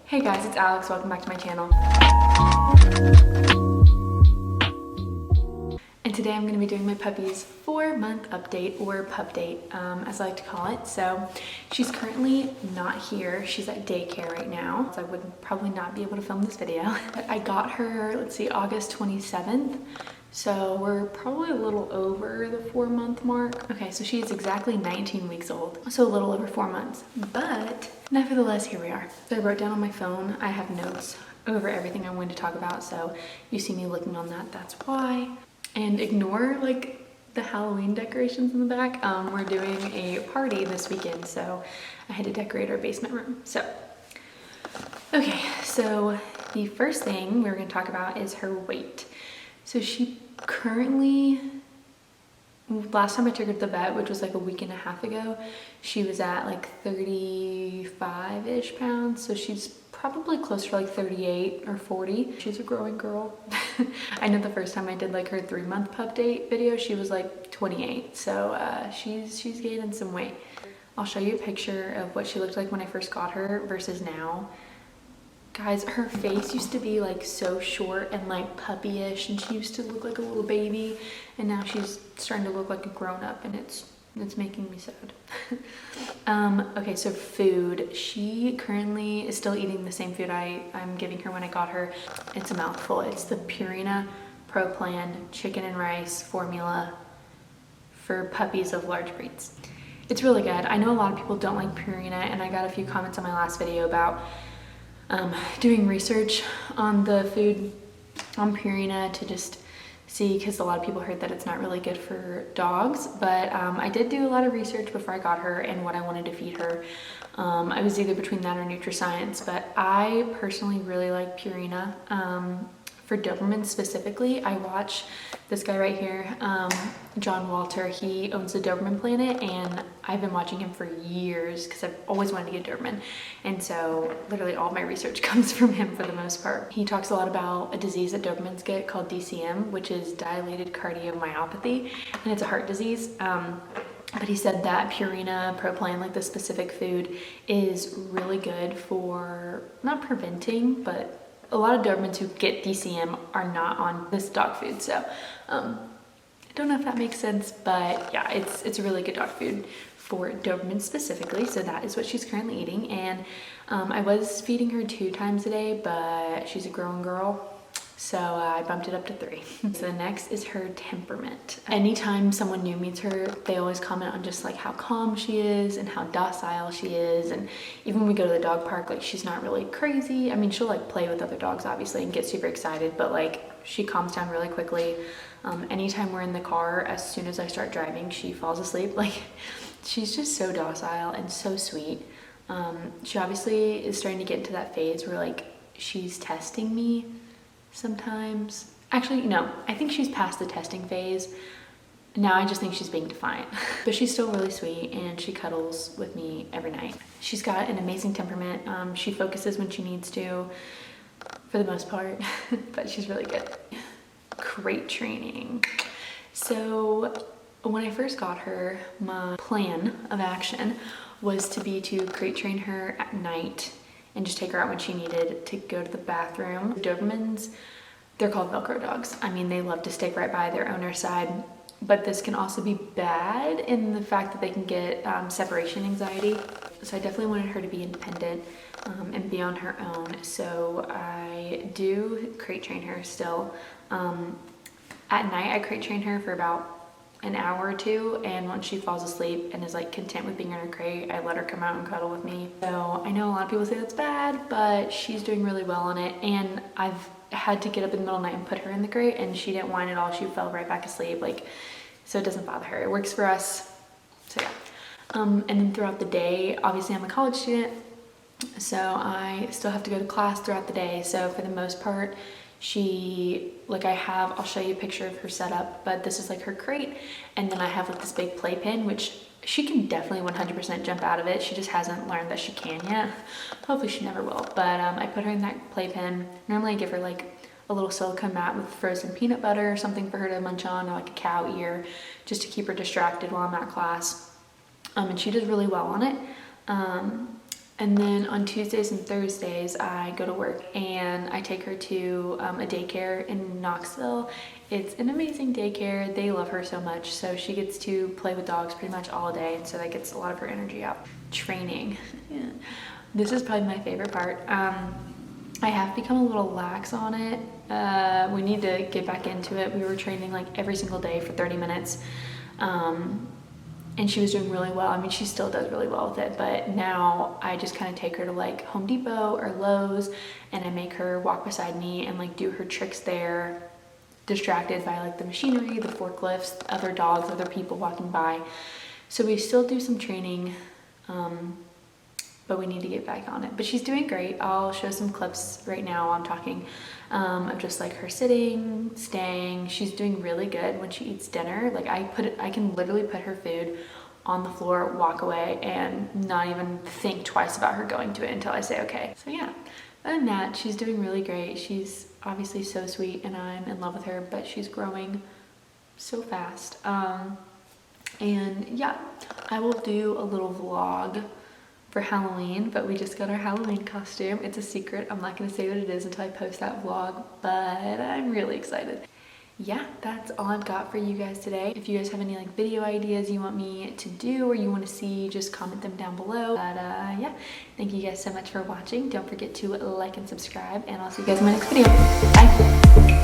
Hey guys, it's Alex. Welcome back to my channel. And today I'm going to be doing my puppy's 4-month update, or pup date, as I like to call it. So she's currently not here. She's at daycare right now, so I would probably not be able to film this video. But I got her, let's see, August 27th. So we're probably a little over the 4-month mark. Okay, so she's exactly 19 weeks old, so a little over 4 months. But nevertheless, here we are. So I wrote down on my phone, I have notes over everything I'm going to talk about. So you see me looking on that, that's why. And ignore like the Halloween decorations in the back. We're doing a party this weekend, so I had to decorate our basement room. So, okay, so the first thing we're gonna talk about is her weight. So she currently, last time I took her to the vet, which was like a week and a half ago, she was at like 35-ish pounds. So she's probably closer to like 38 or 40. She's a growing girl. I know the first time I did like her 3-month pup date video, she was like 28. So she's gaining some weight. I'll show you a picture of what she looked like when I first got her versus now. Guys, her face used to be like so short and like puppy-ish, and she used to look like a little baby, and now she's starting to look like a grown-up, and it's making me sad. Okay, so food. She currently is still eating the same food I'm giving her when I got her. It's a mouthful. It's the Purina Pro Plan chicken and rice formula for puppies of large breeds. It's really good. I know a lot of people don't like Purina, and I got a few comments on my last video about doing research on the food on Purina to just see, because a lot of people heard that it's not really good for dogs. But I did do a lot of research before I got her and what I wanted to feed her. I was either between that or NutriScience, but I personally really like Purina. For Doberman specifically, I watch this guy right here, John Walter. He owns the Doberman Planet, and I've been watching him for years because I've always wanted to get Doberman. And so literally all my research comes from him for the most part. He talks a lot about a disease that Dobermans get called DCM, which is dilated cardiomyopathy, and it's a heart disease. But he said that Purina Pro Plan, like the specific food, is really good for not preventing, but a lot of Dobermans who get DCM are not on this dog food. So I don't know if that makes sense, but yeah, it's a really good dog food for Doberman specifically. So that is what she's currently eating. And I was feeding her 2 times a day, but she's a growing girl, so I bumped it up to 3. So the next is her Temperament. Anytime someone new meets her, they always comment on just like how calm she is and how docile she is. And even when we go to the dog park, like she's not really crazy. I mean, she'll like play with other dogs obviously and get super excited, but like she calms down really quickly. Anytime we're in the car, as soon as I start driving, she falls asleep. Like she's just so docile and so sweet. She obviously is starting to get into that phase where like she's testing me sometimes. Actually, no, I think she's past the testing phase. Now I just think she's being defiant. But she's still really sweet, and she cuddles with me every night. She's got an amazing temperament. She focuses when she needs to, for the most part, but she's really good. Crate training. So when I first got her, my plan of action was to crate train her at night and just take her out when she needed to go to the bathroom. Dobermans, they're called Velcro dogs. I mean, they love to stick right by their owner's side, but this can also be bad in the fact that they can get separation anxiety. So I definitely wanted her to be independent and be on her own. So I do crate train her still. At night, I crate train her for about an hour or 2, and once she falls asleep and is like content with being in her crate, I let her come out and cuddle with me. So I know a lot of people say that's bad, but she's doing really well on it. And I've had to get up in the middle of the night and put her in the crate, and she didn't whine at all. She fell right back asleep, like, so it doesn't bother her. It works for us. So yeah. And then throughout the day, obviously I'm a college student, so I still have to go to class throughout the day. So for the most part, I'll show you a picture of her setup, but this is like her crate, and then I have like this big playpen, which she can definitely 100% jump out of it. She just hasn't learned that she can yet. Hopefully she never will. But I put her in that playpen. Normally I give her like a little silicone mat with frozen peanut butter or something for her to munch on, or like a cow ear, just to keep her distracted while I'm at class. And she does really well on it. And then on Tuesdays and Thursdays, I go to work and I take her to a daycare in Knoxville. It's an amazing daycare. They love her so much. So she gets to play with dogs pretty much all day. And so that gets a lot of her energy out. Training. Yeah. This is probably my favorite part. I have become a little lax on it. We need to get back into it. We were training like every single day for 30 minutes. And she was doing really well. I mean, she still does really well with it, but now I just kind of take her to like Home Depot or Lowe's and I make her walk beside me and like do her tricks there, distracted by like the machinery, the forklifts, other dogs, other people walking by. So we still do some training, but we need to get back on it. But she's doing great. I'll show some clips right now while I'm talking of just like her sitting, staying. She's doing really good when she eats dinner. Like I can literally put her food on the floor, walk away, and not even think twice about her going to it until I say okay. So yeah, other than that, she's doing really great. She's obviously so sweet and I'm in love with her, but she's growing so fast. And yeah, I will do a little vlog for Halloween, but we just got our Halloween costume. It's a secret. I'm not gonna say what it is until I post that vlog, but I'm really excited. Yeah, that's all I've got for you guys today. If you guys have any like video ideas you want me to do or you want to see, just comment them down below. But yeah, thank you guys so much for watching. Don't forget to like and subscribe, and I'll see you guys in my next video. Bye.